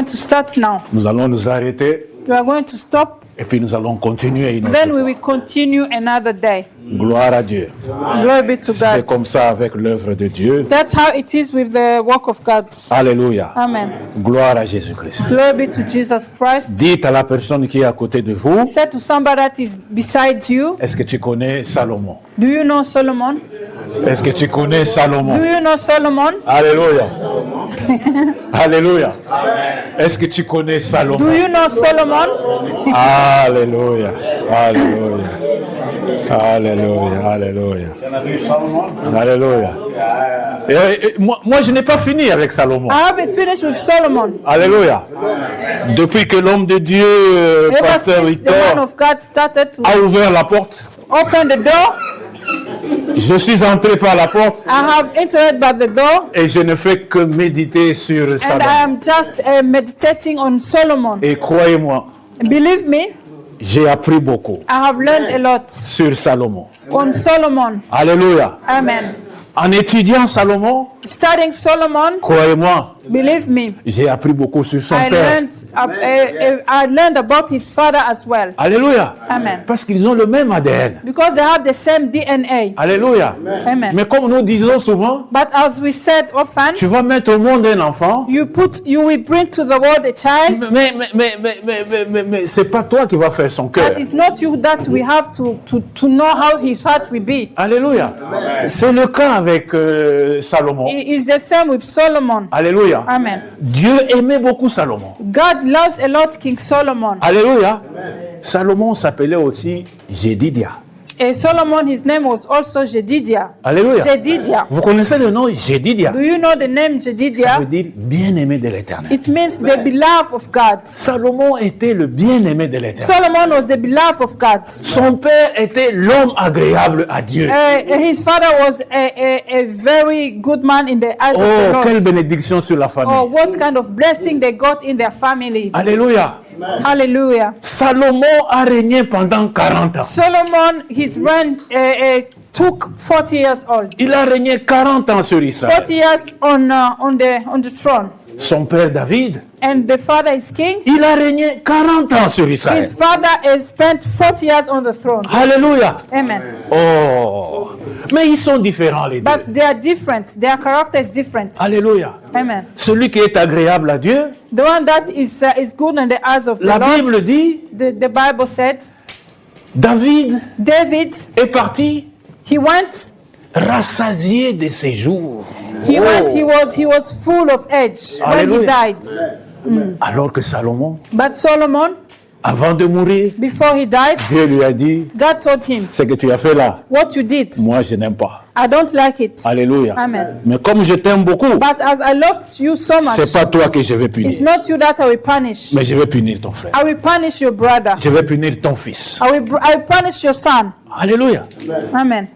To start now. Nous allons nous arrêter We are going to stop. et puis nous allons continuer une autre Then we fois. will continue another day. Gloire à Dieu. Glory be to C'est God. comme ça avec l'œuvre de Dieu. That's how it is with the work of God. Alléluia. Amen. Gloire à Jésus-Christ. Glory be to Jesus Christ. Dites à la personne qui est à côté de vous, Say to somebody that is beside you, est-ce que tu connais Salomon? do you know Solomon? Est-ce que tu connais Salomon? Do you know Solomon? Alléluia. Alléluia. Est-ce que tu connais Salomon? Do you know Solomon? Alléluia. Alléluia. Alléluia. Alléluia. Alléluia. Et moi, je n'ai pas fini avec Salomon. I haven't finished with Solomon. Alléluia. Depuis que l'homme de Dieu, Ever pasteur since the man Victor, of God started to a ouvert la porte, open the door, je suis entré par la porte I have entered by the door, et je ne fais que méditer sur and Salomon. I am just meditating on Solomon. Et croyez-moi, Believe me, j'ai appris beaucoup I have learned a lot sur Salomon. on Solomon. Alléluia. Amen. En étudiant Salomon, Studying Solomon, croyez-moi, believe me, j'ai appris beaucoup sur son I père. learned about his father as well. Alléluia. Amen. Parce qu'ils ont le même ADN. Because they have the same DNA. Alléluia. Amen. Mais comme nous disons souvent, But as we said often, tu vas mettre au monde un enfant, you will bring to the world a child. mais c'est pas toi qui vas faire son cœur. That is not you that we have to know how his heart will be. Alléluia. C'est le cas avec Salomon. It is the same with Solomon. Alléluia. Amen. Dieu aimait beaucoup Salomon. God loves a lot King Solomon. Alléluia. Salomon s'appelait aussi Jédidia. Solomon, his name was also Jedidiah. Alléluia. Jedidiah. Vous connaissez le nom Jédidia? Do you know the name Ça Jedidiah? veut dire bien-aimé de l'Éternel. It means the beloved of God. Salomon était le bien-aimé de l'Éternel. Solomon was the beloved of God. Son père était l'homme agréable à Dieu. His father was a very good man in the eyes of the Oh, quelle Lord. bénédiction sur la Oh, famille. what kind of blessing they got in their family. Alléluia. Hallelujah. Salomon a régné pendant 40 ans. Solomon, his reign took 40 years old. Il a régné 40 ans sur Israël. 40 years on the throne. Son père David, And the father is king. il a régné 40 ans sur Israël. His father has spent 40 years on the throne. Alléluia. Amen. Oh, mais ils sont différents les deux. But they are different. Their character is different. Alléluia. Amen. Celui qui est agréable à Dieu, The one that is good in the eyes of the la Lord. Bible dit, The Bible said, David David, est parti he went. rassasié de ses jours. He Oh. went. He was full of age when he Hallelujah. died. Alors que Salomon, But Solomon, avant de mourir, before he died, Dieu lui a dit, God told him, ce que tu as fait là, "What you did, moi je n'aime pas. I don't like it. Alléluia. Amen. Mais comme je t'aime beaucoup, But as I loved you so much, c'est pas toi que je vais it's punir, not you that I will punish. mais je vais punir ton frère. I will punish your brother. Je vais punir ton fils. I will punish your son." Alléluia. Amen.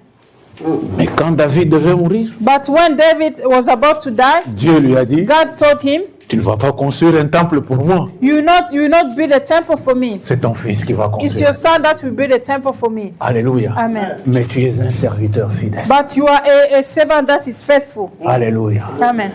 Mais quand David devait mourir, But when David was about to die, Dieu lui a dit, God told him, tu ne vas pas construire un temple pour moi. you will not build a temple for me. C'est ton fils qui va It's construire. your son that will build a temple for me. Alléluia. Amen. Mais tu es un serviteur fidèle. But you are a servant that is faithful. Alléluia. Amen.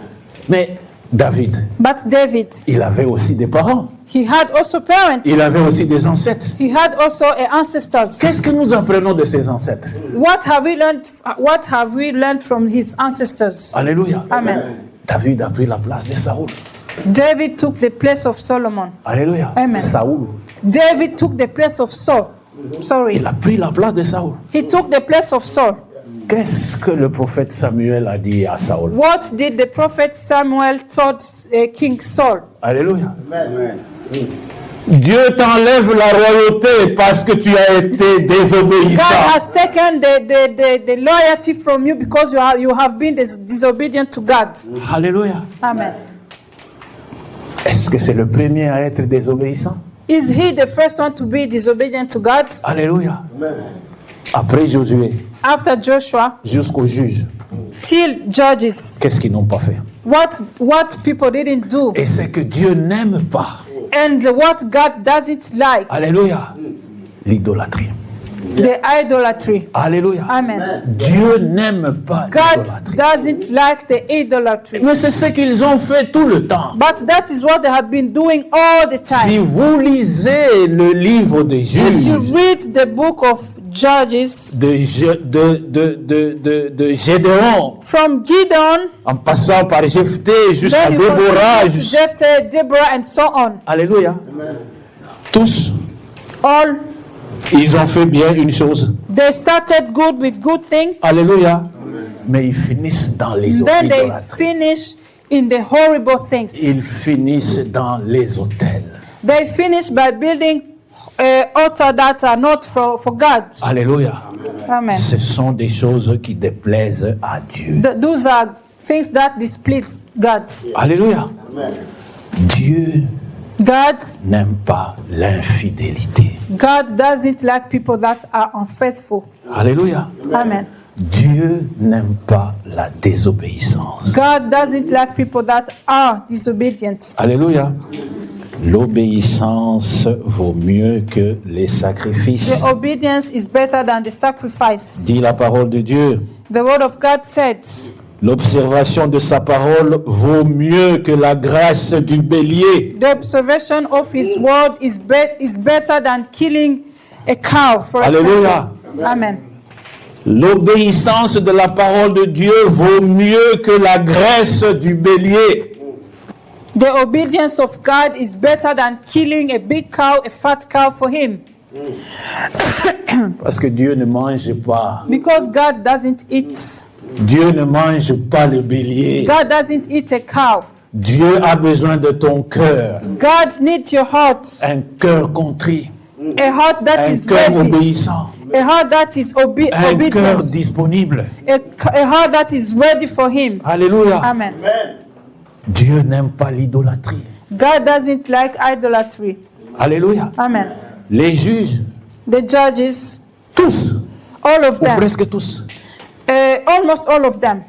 Mais David, But David, il avait aussi des parents. he had also parents. Il avait aussi des ancêtres. He had also ancestors. Qu'est-ce que nous apprenons de ces ancêtres? What have we learned from his ancestors? Alléluia. Amen. David a pris la place de Saoul. David took the place of Solomon. Alléluia. Amen. Saoul. David took the place of Saul. Sorry. Il a pris la place de Saoul. He took the place of Saul. Qu'est-ce que le prophète Samuel a dit à Saoul? What did the prophet Samuel told King Saul? Alléluia. Dieu t'enlève la royauté parce que tu as été God désobéissant. has taken the loyalty from you because you have been disobedient to God. Alléluia. Amen. Est-ce que c'est le premier à être désobéissant? Is he the first one to be disobedient to God? Alléluia. Après Josué, After Joshua, jusqu'au juge, till Judges, qu'est-ce qu'ils n'ont pas fait? what people didn't do, Et c'est que Dieu n'aime pas. and what God doesn't like, Alléluia. L'idolâtrie. The idolatry. Alléluia. Amen. Dieu n'aime pas God l'idolâtrie. doesn't like the idolatry. Mais c'est ce qu'ils ont fait tout le temps. But that is what they have been doing all the Si time. vous lisez le livre des If you Juges, read the book of Judges, de Gédéon, from Gideon, en passant par Jephthé jusqu'à then you Déborah, continue to Jephthah, Deborah, and so on. Alléluia. Tous, All ils ont fait bien une chose. they started good with good things, Alléluia. Mais ils finissent dans les then they idolâtries. finish in the horrible Ils things. finissent dans les hôtels. They finish by building altars that are not for God. Alléluia. Amen. Ce sont des choses qui déplaisent à Dieu. Those are things that displease God. Alléluia. Dieu God n'aime pas l'infidélité. God doesn't like people that are unfaithful. Alléluia. Amen. Dieu n'aime pas la désobéissance. God doesn't like people that are disobedient. Alléluia. L'obéissance vaut mieux que les sacrifices. The obedience is better than the sacrifice. Dit la parole de Dieu. The word of God says, L'observation de sa parole vaut mieux que la graisse du bélier. the observation of his word is better than killing a cow, for Alléluia. example. Amen. L'obéissance de la parole de Dieu vaut mieux que la graisse du bélier. The obedience of God is better than killing a big cow, a fat cow for him. Parce que Dieu ne mange pas. Because God doesn't eat. Dieu ne mange pas le bélier. God doesn't eat a cow. Dieu a besoin de ton cœur. God needs your heart. Un cœur contrit. A heart that Un is cœur ready. obéissant. A heart that is Un cœur obedient. disponible. A heart that is ready for him. Alléluia. Amen. Dieu n'aime pas l'idolâtrie. God doesn't like idolatry. Alléluia. Amen. Les juges, The judges, tous, all of ou them, presque tous, almost all of them,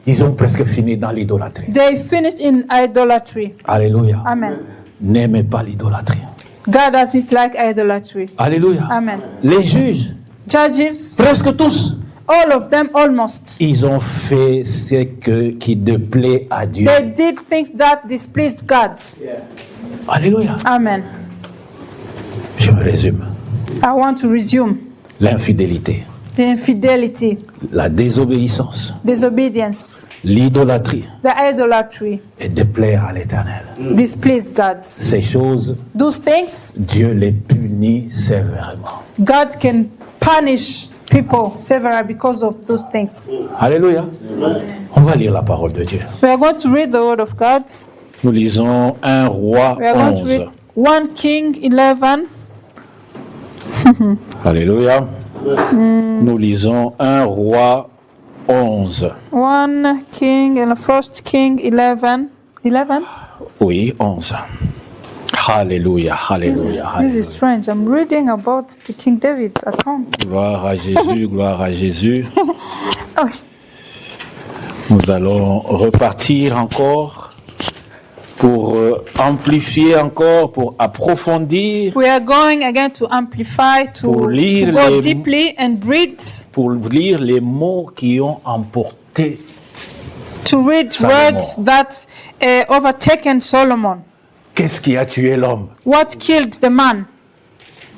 ils ont presque fini dans l'idolâtrie. they finished in idolatry. Alléluia. Amen. N'aimez pas l'idolâtrie. God doesn't like idolatry. Alléluia. Amen. Les juges, Judges, presque tous, all of them almost, ils ont fait ce qui déplaît à Dieu. they did things that displeased God. Alléluia. Amen. Je me résume. I want to resume L'infidélité, the infidelity, la désobéissance, disobedience, l'idolâtrie the idolatry, et déplaire à l'Éternel. displease God. Ces choses, Those things, Dieu les punit sévèrement. God can punish people severally because of those things. Alléluia. On va lire la parole de Dieu. We are going to read the word of God. Nous lisons 1 Roi We are going to 11. read 1 King 11. Alléluia. Nous lisons 1 Roi 11. 1 King and 1 King 11. 11? Oui, 11. Alléluia, alléluia, This is strange. I'm reading about the King David at home. Gloire à Jésus, gloire à Jésus. Oh, Nous allons repartir encore pour amplifier encore, pour approfondir, we are going again to amplify, Pour lire to go les- deeply and read, pour lire les mots qui ont emporté. to read Salomon. words that overtaken Solomon. Qu'est-ce qui a tué l'homme? What killed the man?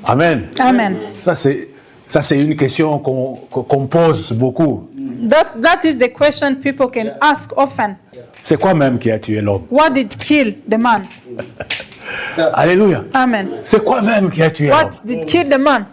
Amen. Amen. Ça, c'est une question qu'on pose beaucoup. That is the question people can ask often. C'est quoi même qui a tué l'homme? What did kill the man? Alléluia. Amen. C'est quoi même qui a tué l'homme? What did kill the man?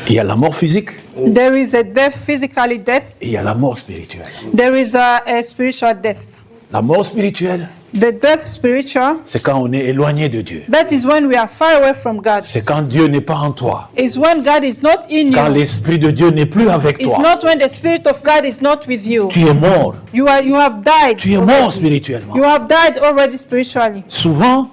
Il y a la mort physique, There is a death, physically death. et il y a la mort spirituelle. There is a spiritual death. La mort spirituelle, The death spiritual, c'est quand on est éloigné de Dieu. that is when we are far away from God. C'est quand Dieu n'est pas en toi. It's when God is not in Quand you. l'Esprit de Dieu n'est plus avec It's toi. not when the Spirit of God is not with you. Tu es mort. You have died. Tu es mort spirituellement. You have died already spiritually. Souvent,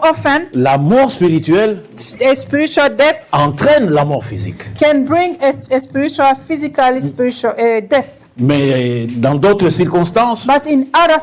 Often, la mort spirituelle a spiritual death entraîne la mort physique. can bring a spiritual, physically spiritual death. Mais dans d'autres circonstances, But in other tu n'es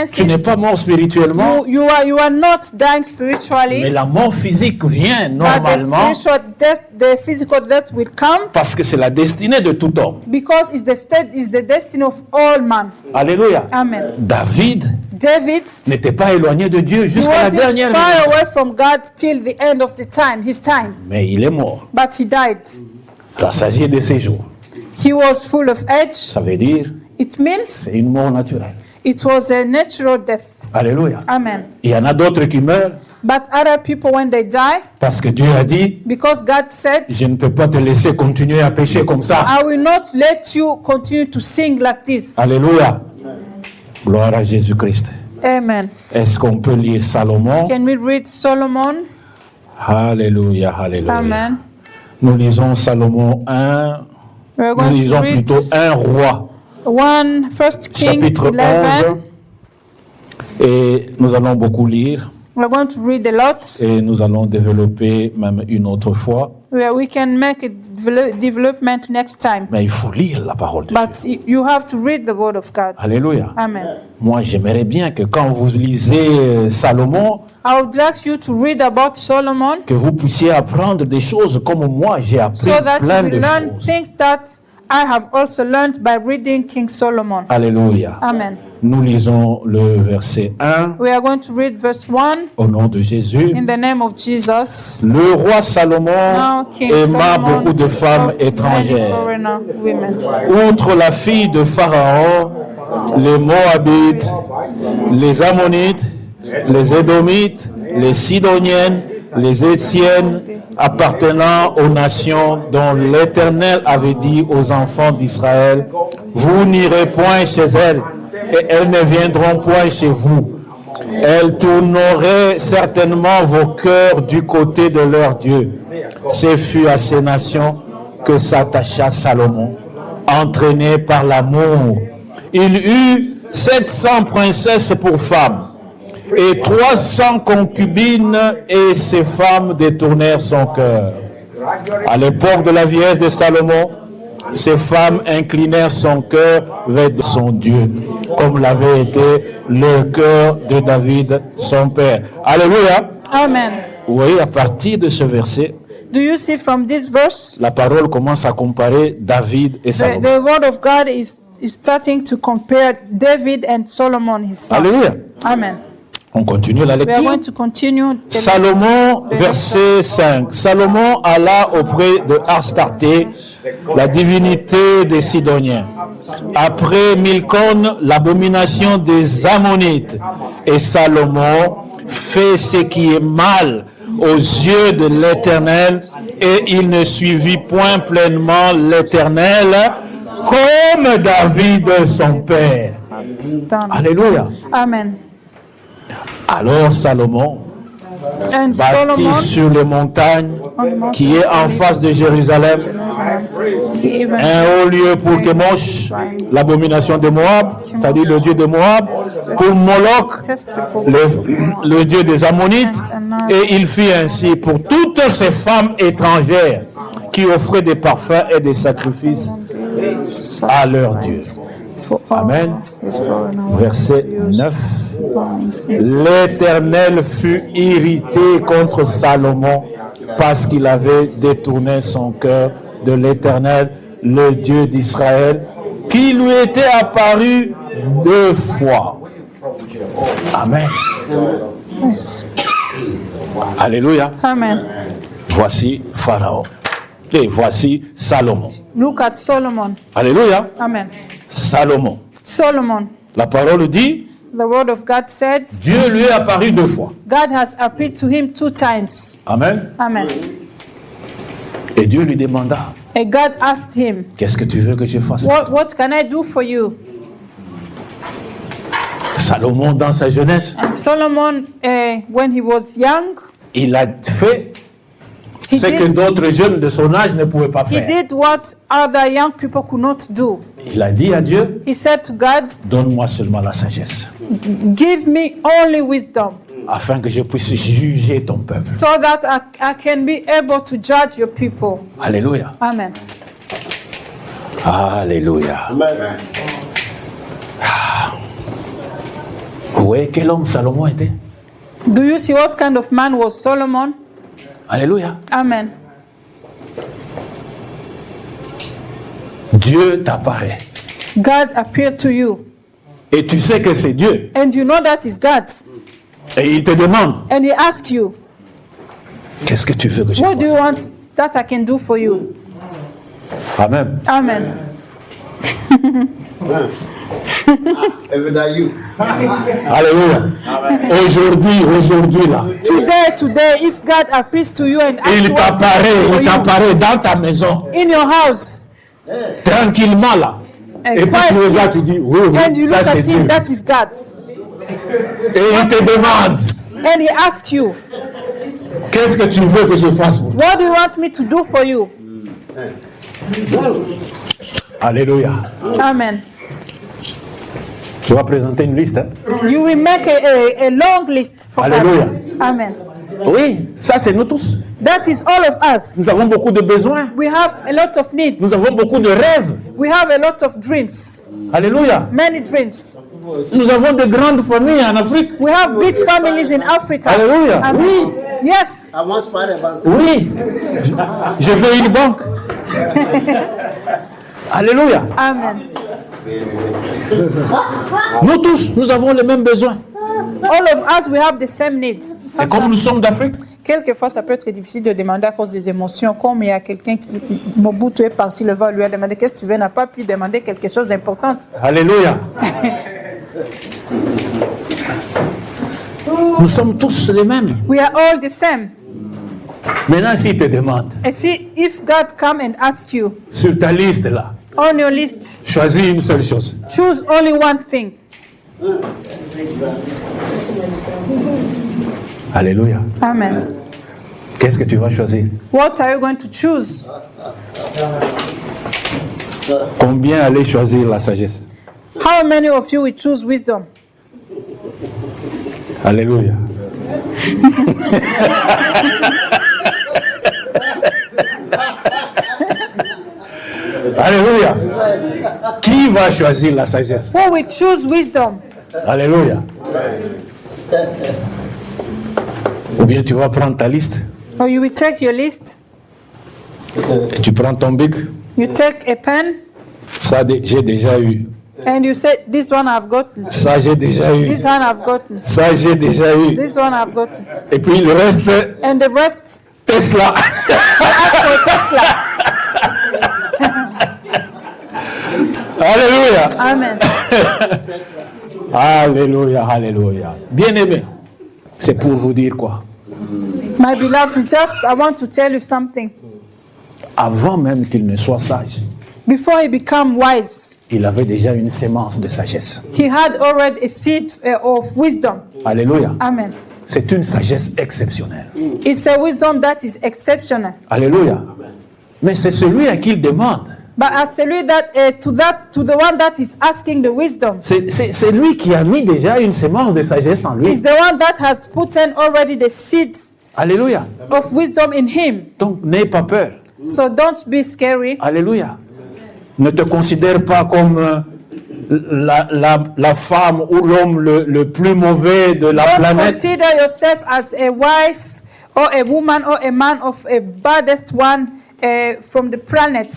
circumstances, pas mort spirituellement, you are not dying mais spiritually. la mort physique vient But the normalement spiritual death, the physical death will come parce que c'est la destinée de tout homme. because it's the destiny of all man. Alléluia. Amen. David David, n'était pas éloigné de Dieu he jusqu'à la wasn't dernière far minute. away from God till the end of his time, Mais il est mort, but he died. rassasié de ses jours. He was full of age. Ça veut dire It means c'est une mort naturelle. it was a natural death. Alléluia. Amen. Il y en a d'autres qui meurent But other people, when they die, parce que Dieu a dit, because God said, je ne peux pas te laisser continuer à pécher comme ça. I will not let you continue to sing like this. Alléluia. Gloire à Jésus-Christ. Amen. Est-ce qu'on peut lire Salomon? Can we read Solomon? Alléluia, alléluia. Amen. Nous lisons Salomon 1, We're nous going to lisons read plutôt 1 roi, 1 King chapitre 11. 11. Et nous allons beaucoup lire We're going to read a lot et nous allons développer même une autre fois. where we can make a development next time. Mais il faut lire la parole de Dieu. But you have to read the word of God. Alléluia. Amen. Moi, j'aimerais bien que quand vous lisez Salomon, I would like you to read about Solomon que vous puissiez apprendre des choses comme moi, j'ai appris so that plein you de will learn choses. things that I have also learned by reading King Solomon. Alléluia. Amen. Nous lisons le verset 1 We are going to read verse 1 au nom de Jésus. in the name of Jesus. Le roi Salomon Now King aima Solomon beaucoup de femmes loved many étrangères. foreigner women. Outre la fille de Pharaon, les Moabites, les Ammonites, les Édomites, les Sidoniennes, les Étiennes, appartenant aux nations dont l'Éternel avait dit aux enfants d'Israël, vous n'irez point chez elles, et elles ne viendront point chez vous. Elles tourneraient certainement vos cœurs du côté de leur Dieu. Ce fut à ces nations que s'attacha Salomon, entraîné par l'amour. Il eut 700 princesses pour femmes et 300 concubines, et ces femmes détournèrent son cœur. À l'époque de la vieillesse de Salomon, ces femmes inclinèrent son cœur vers son Dieu, comme l'avait été le cœur de David, son père. Alléluia. Amen. Vous voyez, à partir de ce verset, Do you see from this verse, la parole commence à comparer David et Salomon. the word of God is starting to compare David and Solomon, his son. Alléluia. Amen. On continue la We are lecture. going to continue. Salomon, verset 5. Salomon alla auprès de Astarté, la divinité des Sidoniens. Après Milcom, l'abomination des Ammonites. Et Salomon fait ce qui est mal aux yeux de l'Éternel, et il ne suivit point pleinement l'Éternel, comme David son père. Done. Alléluia. Amen. Alors Salomon And bâtit Solomon, sur les montagnes qui est en face de Jérusalem he even un haut lieu pour Kemosh, l'abomination de Moab, c'est-à-dire le dieu de Moab, pour Moloch, le dieu des Ammonites, et il fit ainsi pour toutes ces femmes étrangères qui offraient des parfums et des sacrifices à leur Dieu. for all Amen. his foreigner Verset 9. women. L'Éternel fut irrité contre Salomon parce qu'il avait détourné son cœur de l'Éternel, le Dieu d'Israël, qui lui était apparu 2 fois. Amen. Yes. Alléluia. Amen. Voici Pharaon. Et voici Salomon. Look at Solomon. Alléluia. Amen. Salomon. Solomon. La parole dit, The word of God said, Dieu lui est apparu 2 fois. God has appeared to him 2 times. Amen. Amen. Et Dieu lui demanda, And God asked him, qu'est-ce que tu veux que je fasse? what can I do for you? Salomon, dans sa jeunesse, And Solomon, when he was young, il a fait He ce que did. d'autres jeunes de son âge ne pouvaient pas he faire. did what other young people could not do. Il a dit à Dieu, He said to God, donne-moi seulement la sagesse, give me only wisdom afin que je puisse juger ton peuple. so that I can be able to judge your people. Alléluia. Amen. Alléluia. Amen. Vous voyez quel homme Salomon était? Do you see what kind of man was Solomon? Alléluia. Amen. Dieu t'apparaît. God appeared to you. Et tu sais que c'est Dieu. And you know that is God. Et il te demande, And he asks you, qu'est-ce que tu veux que je what do you fasse? want that I can do for you? Amen. Amen. Even that you. Alléluia. Aujourd'hui là, Today, if God appeals to you and asks il you what to do for t'apparaît dans ta maison, you in your house, tranquillement là. and Et puis tu quietly, regardes, tu dis, oui, and you ça look c'est at Dieu. him, that is God. Et il te demande, And he asks you, qu'est-ce que tu veux que je fasse pour toi? what do you want me to do for you? Alléluia. Amen. Tu vas présenter une liste. Hein? You will make a long list for Hallelujah. God. Amen. Oui, ça c'est nous tous. That is all of us. Nous avons beaucoup de besoins. We have a lot of needs. Nous avons beaucoup de rêves. We have a lot of dreams. Alléluia. Many dreams. Nous avons de grandes familles en Afrique. We have big families in Africa. Alléluia. Amen. Oui. Yes. I want Spider Bank. Oui. Je veux une banque. Alléluia. Amen. Nous tous, nous avons les mêmes besoins. All of us, we have the same needs. Et comme nous sommes d'Afrique, Quelquefois, ça peut être difficile de demander à cause des émotions. Comme il y a quelqu'un qui, Mobutu est parti, le va lui a demandé qu'est-ce que tu veux, n'a pas pu demander quelque chose d'important. alléluia. Nous sommes tous les mêmes. We are all the same. Maintenant, s'il te demande, And see, if God come and ask you sur ta liste là, on your list, choisis une seule chose. choose only one thing. Alléluia. Amen. Qu'est-ce que tu vas choisir? What are you going to choose? Combien allez choisir la sagesse? How many of you will choose wisdom? Alléluia. Alléluia. Qui va choisir la sagesse? Who will choose wisdom? Alléluia. Ou bien tu vas prendre ta liste Or you will take your list, et tu prends ton bic. you take a pen, Ça, j'ai déjà eu. and you say, this one I've gotten, Ça, j'ai déjà eu. this one I've gotten, Ça, j'ai déjà eu. this one I've gotten. Et puis le reste, And the rest, Tesla. ask for Tesla. Alléluia. Amen. Alléluia, alléluia. Bien-aimé, c'est pour vous dire quoi? My beloved, I want to tell you something. Avant même qu'il ne soit sage, Before he became wise, il avait déjà une sémence de sagesse. he had already a seed of wisdom. Alléluia. Amen. C'est une sagesse exceptionnelle. It's a wisdom that is exceptional. Alléluia. Mais c'est celui à qui il demande. But as celui that to the one that is asking the wisdom, C'est lui qui a mis déjà une sémence de sagesse en lui. is the one that has put in already the seed Alléluia. of wisdom in him. Donc n'aie pas peur. So don't be scary. Alléluia. Ne te considère pas comme la femme ou l'homme le plus mauvais de la Don't planète. consider yourself as a wife or a woman or a man of a baddest one from the planet,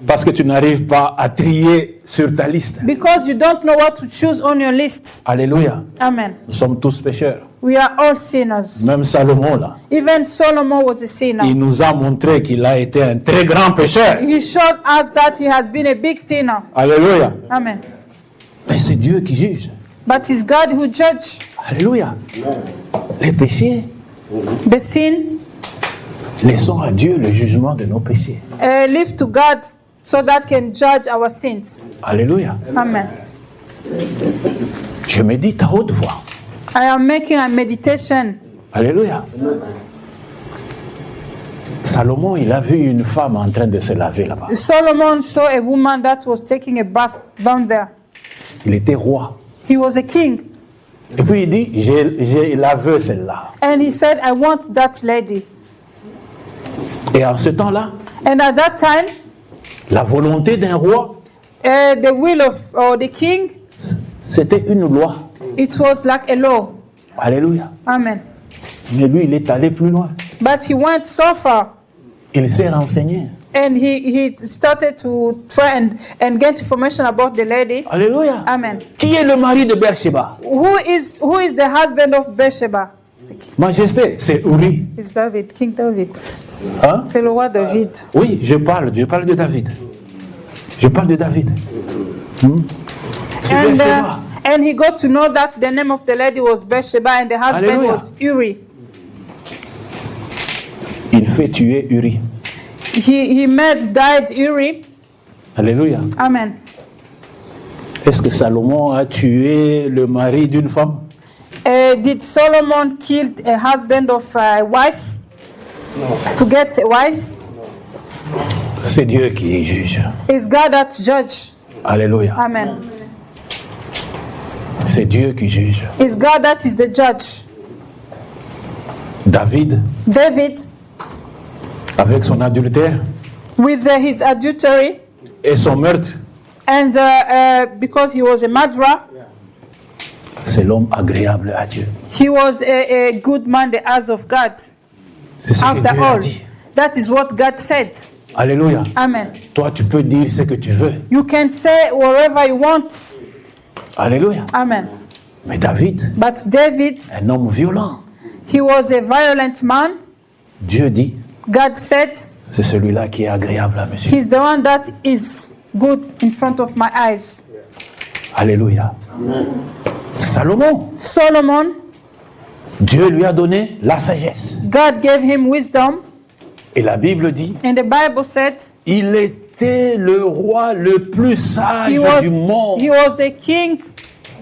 Parce que tu n'arrives pas à trier sur ta liste. because you don't know what to choose on your list. Alléluia. Amen. Nous sommes tous pécheurs. We are all sinners. Même Salomon, là, Even Solomon was a sinner. il nous a montré qu'il a été un très grand pécheur. He showed us that he has been a big sinner. Alléluia. Amen. Mais c'est Dieu qui juge. But it's God who judges Alléluia. Les péchés, the sin. laissons à Dieu le jugement de nos péchés. Leave to God so that can judge our sins. Alléluia. Amen. Je médite à haute voix. I am making a meditation. Alléluia. Salomon, il a vu une femme en train de se laver là-bas. Solomon saw a woman that was taking a bath down there. Il était roi. He was a king. Et puis il dit, j'ai lavé celle-là. And he said, I want that lady. Et en ce temps-là, And at that time, La volonté d'un roi, The will of the king, c'était une loi. it was like a law. Alléluia. Amen. Mais lui, il est allé plus loin. But he went so far, Il s'est renseigné. and he started to try and get information about the lady. Alléluia. Amen. Qui est le mari de Bathsheba? Who is the husband of Bathsheba? Majesté, c'est Uri. It's David, King David. Hein? C'est le roi David. Oui, je parle de David. Je parle de David. C'est Bathsheba. And he got to know that the name of the lady was Bathsheba and the husband Alléluia. was Uri. Il fait tuer Uri. He died Uri. Alléluia. Amen. Est-ce que Salomon a tué le mari d'une femme? Did Solomon kill a husband of a wife? To get a wife? C'est Dieu qui juge. It's God that judge. Alléluia. Amen. C'est Dieu qui juge. It's God that is the judge. David, David, avec son adultère with his adultery, et son meurtre, and because he was a murderer, c'est l'homme agréable à Dieu. he was a good man, the eyes of God. C'est ce que After Dieu a all, dit. that is what God said. Alléluia. Amen. Toi, tu peux dire ce que tu veux. You can say whatever you want. Alléluia. Amen. Mais David, But David, un homme violent, he was a violent man. Dieu dit, God said, c'est celui-là qui est agréable à mes yeux. he's the one that is good in front of my eyes. Alléluia. Salomon, Solomon, Dieu lui a donné la sagesse. God gave him wisdom. Et la Bible dit, And the Bible said il était le roi le plus sage he du monde. was the king,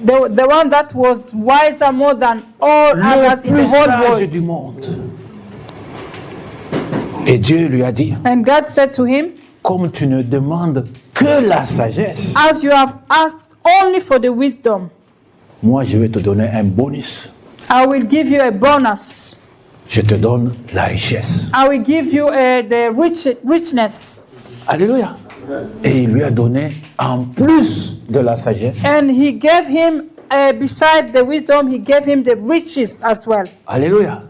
the one that was wiser more than all Le others in the plus whole sage du world. monde. Et Dieu lui a dit, And God said to him, comme tu ne demandes que la sagesse, as you have asked only for the wisdom, moi je vais te donner un bonus. I will give you a bonus. Je te donne la richesse. I will give you the richness. Alléluia. Et il lui a donné en plus de la sagesse. And he gave him, beside the wisdom, he gave him the riches as well. Alléluia.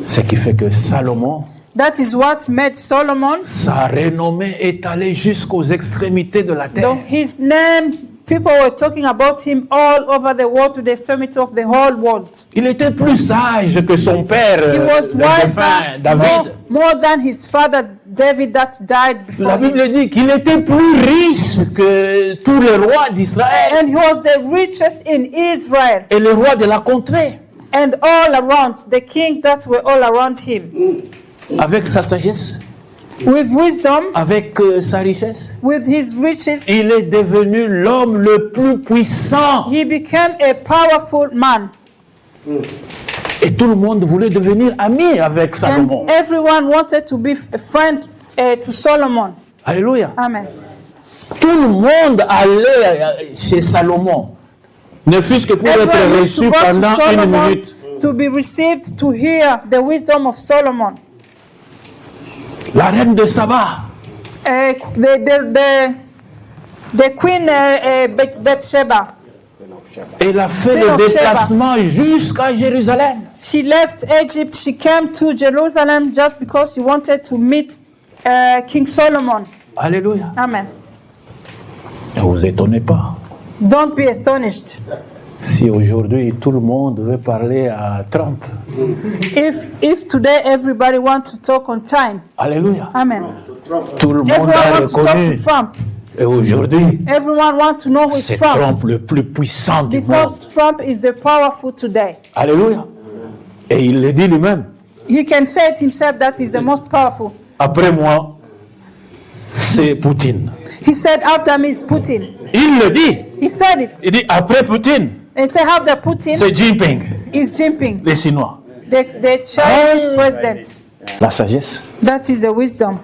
Ce qui fait que Salomon, That is what made Solomon, sa renommée est allée jusqu'aux extrémités de la terre. though his name, people were talking about him all over the world, to the summit of the whole world. Il était plus sage que son père, He was le défunt wiser, David. more than his father David that died before La him. Bible dit qu'il était plus riche que tous les rois d'Israël And he was the richest in Israel et les rois de la contrée. and all around, the king that were all around him. Avec sa sagesse, With wisdom, avec sa richesse, with his riches, il est devenu l'homme le plus puissant. he became a powerful man. Et tout le monde voulait devenir ami avec Salomon. And everyone wanted to be a friend to Solomon. Alléluia. Amen. Tout le monde allait chez Salomon, ne fût-ce que pour être Everyone used to reçu go to pendant une Solomon minute. to be received, to hear the wisdom of Solomon. La reine de Saba, The queen Bathsheba, elle a fait Queen le of Sheba. déplacement jusqu'à Jérusalem. she left Egypt. She came to Jerusalem just because she wanted to meet King Solomon. Alléluia. Amen. Ne vous étonnez pas Don't be astonished. si aujourd'hui tout le monde veut parler à Trump. If today everybody wants to talk on time. Alléluia. Amen. Tout le monde Everyone a wants to talk reconnu. to Trump. Et aujourd'hui, Everyone wants to know who is c'est Trump. Trump le plus puissant du monde. Because Trump is the powerful today. Alléluia. Et il le dit lui-même. He can say it himself that he's the most powerful. Après moi, c'est Poutine. He said after me is Putin. Il le dit. He said it. Il dit après Poutine, And say after Putin c'est Jinping, is Jinping, les Chinois. the Chinese president. La sagesse, That is the wisdom,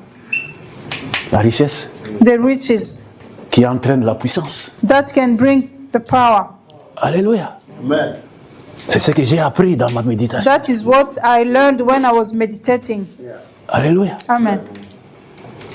la richesse the riches qui entraîne la puissance. that can bring the power. Alléluia. Amen. C'est ce que j'ai appris dans ma méditation. That is what I learned when I was meditating. Alléluia. Amen.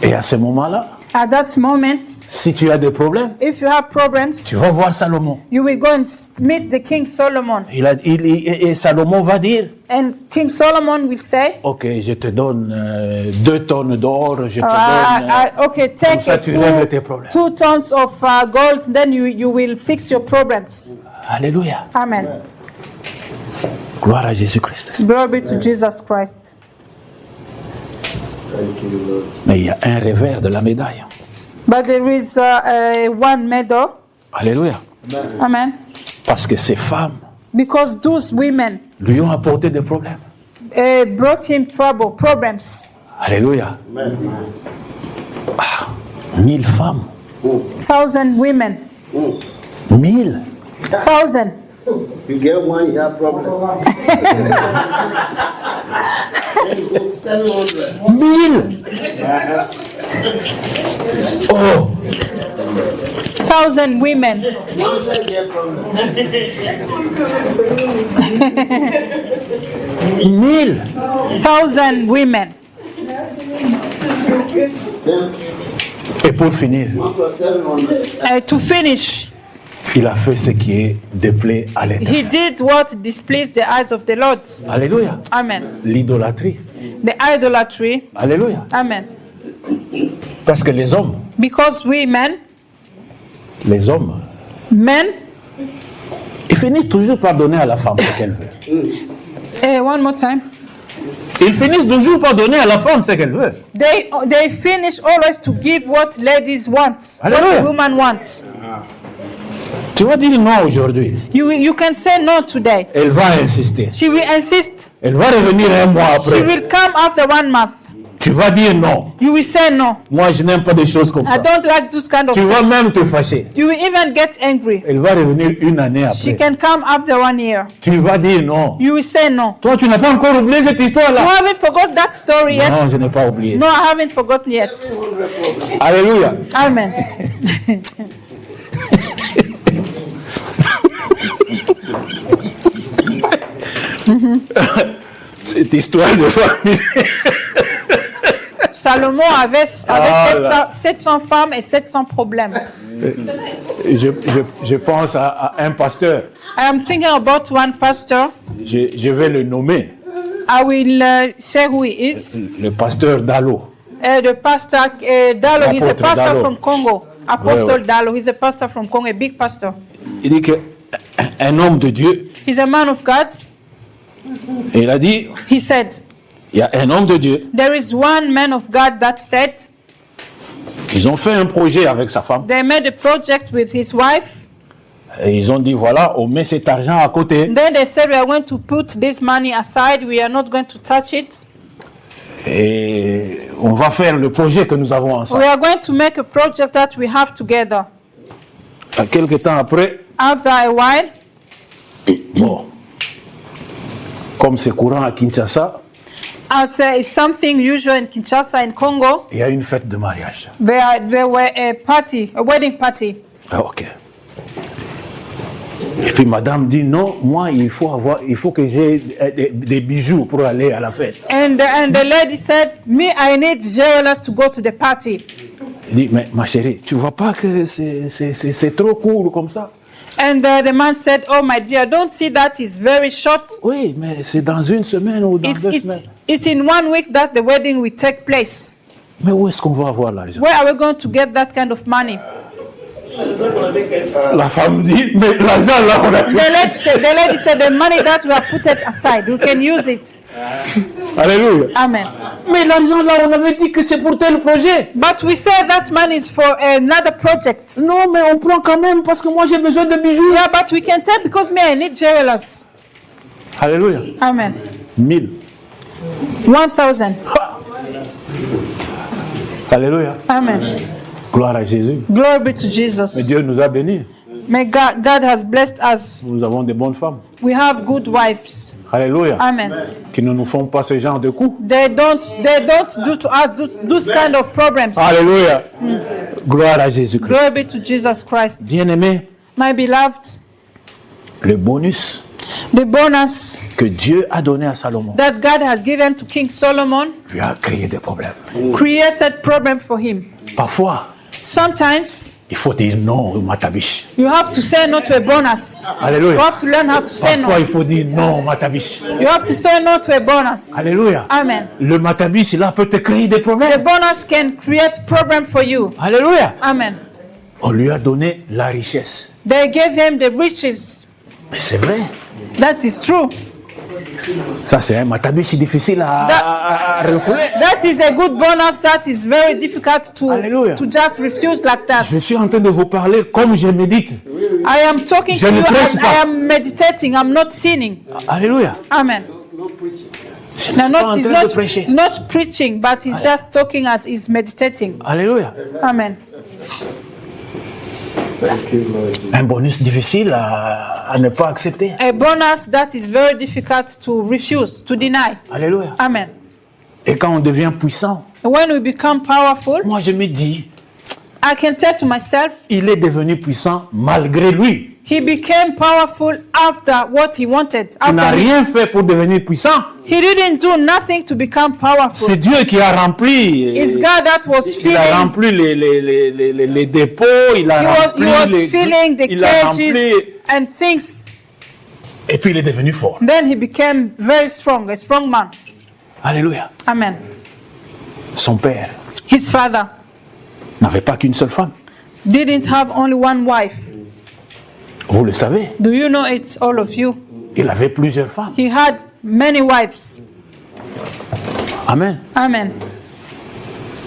Et à ce moment-là, At that moment, si tu as des problèmes, if you have problems, tu vas voir Salomon. you will go and meet the King Solomon. Et Salomon va dire, And King Solomon will say, ok, je te donne 2 tonnes d'or, je te donne... okay, comme take ça, tu règles tes problèmes. 2 tons of gold, then you will fix your problems. Alléluia. Amen. Gloire à Jésus-Christ. Glory be to Jesus Christ. Thank you, Lord. Mais il y a un revers de la médaille. But there is one medal. Alléluia. Amen. Parce que ces femmes Because those women lui ont apporté des problèmes. brought him trouble, problems. Alléluia. 1000 femmes. 1,000 women. 1000. 1,000. You get one, you have problem. 1000. Oh, 1,000 women. One side get problem. 1000. 1,000 women. Et pour finir, 700. To finish, il a fait ce qui est déplaît à l'Éternel. he did what displeased the eyes of the Lord. Alléluia. Amen. L'idolâtrie. The idolatry. Alléluia. Amen. Parce que les hommes, Because we men, ils finissent toujours par donner à la femme ce qu'elle veut. one more time. Ils finissent toujours par donner à la femme ce qu'elle veut. They finish always to give what ladies want, what Hallelujah. the woman wants. Tu vas dire non aujourd'hui. You can say no today. Elle va insister. She will insist. Elle va revenir un mois She après. will come after 1 month. Tu vas dire non. You will say no. Moi, je n'aime pas des choses comme I ça. don't like this kind of Tu vas things. même te fâcher. You will even get angry. Elle va revenir une année She après. can come after 1 year. Tu vas dire non. You will say no. Toi, tu n'as pas encore oublié cette You histoire-là. haven't forgot that story yet? Non, je n'ai pas oublié. No, I haven't forgotten yet. Alléluia. Amen. Cette histoire de famille. Salomon avait là. 700 femmes et 700 problèmes. Je pense à un pasteur. I am thinking about one pastor. Je vais le nommer. I will say who he is. Le pasteur Dalo. The pastor Dalo, he's a Apôtre pastor Dalo. from Congo. Apostle Ouais, ouais. Dalo, he's a pastor from Congo, a big pastor. Il dit que un homme de Dieu, He's a man of God. il a dit, He said, il y a un homme de Dieu. there is one man of God that said, Ils ont fait un projet avec sa femme. they made a project with his wife. Et ils ont dit, voilà, on met cet argent à côté. Then they said, we are going to put this money aside. We are not going to touch it. Et on va faire le projet que nous avons We ensemble. are going to make a project that we have together. Quelque temps après, After a while, bon, comme c'est courant à Kinshasa, as is something usual in Kinshasa, in Congo, il y a une fête de mariage. there were a party, a wedding party. Ah, ok. Et puis madame dit non, moi il faut que j'ai des bijoux pour aller à la fête. And the lady said, me, I need jewelers to go to the party. Il dit mais ma chérie, tu vois pas que c'est trop court comme ça? And the man said, oh my dear, don't see that is very short. Oui, mais c'est dans une semaine ou dans 2 semaines. It's in 1 week that the wedding will take place. Mais où est-ce qu'on va avoir l'argent? Where are we going to get that kind of money? La femme dit mais l'argent là on a. The lady said, the money that we have put it aside, we can use it. Alléluia. Amen. Mais l'argent là on avait dit que c'est pour tel projet. But we said that money is for another project. Non mais on prend quand même parce que moi j'ai besoin de bijoux. Yeah, but we can take because me, I need jewelers. Alléluia. Amen. 1000. 1,000. Alléluia. Amen. Gloire à Jésus. Glory be to Jesus. Mais Dieu nous a bénis. May God has blessed us. Nous avons de bonnes femmes. We have good wives. Alléluia. Amen. Qui ne nous font pas ce genre de coups. They don't do to us those kind of problems. Alléluia. Gloire à Jésus-Christ. Glory be to Jesus Christ. Bien-aimé, My beloved, le bonus, The bonus que Dieu a donné à Salomon that God has given to King Solomon lui a créé des problèmes. created problem for him. Parfois, Sometimes il faut dire non au matabish. you have to say no to a bonus. You Alléluia. have to learn how to say Parfois, no. il faut dire non au matabish. You have to say no to a bonus. Alléluia. Amen. Le matabish, là, peut te créer des The problèmes. bonus can create problem for you. Alléluia. Amen. On lui a donné la richesse. They gave him the riches. Mais c'est vrai. That is true. Ça, c'est un matabish difficile à refouler. That is a good bonus that is very difficult Hallelujah. to just refuse like that. Je suis en train de vous parler comme je médite. I am talking Je to ne you prêche as pas. I am meditating. I'm not sinning. Alléluia. Amen. Je ne No, suis pas en he's train de prêcher. not preaching, but he's just talking as he's meditating. Alléluia. Amen. Un bonus difficile à ne pas accepter. A bonus that is very difficult to refuse, to deny. Alléluia. Amen. Et quand on devient puissant, When we become powerful, moi je me dis, I can tell to myself, il est devenu puissant malgré lui. he became powerful after what he wanted. Il n'a After rien fait pour devenir puissant. he didn't do nothing to become powerful. C'est Dieu qui a rempli. It's God that was Il a filling. rempli les dépôts, il a He rempli was les... filling the il a cages rempli... and things. Et puis il est devenu fort. Then he became very strong, a strong man. Alléluia. Amen. Son père His father n'avait pas qu'une seule femme. didn't have only one wife. Vous le savez, Do you know it, all of you? il avait plusieurs femmes. He had many wives. Amen. Amen.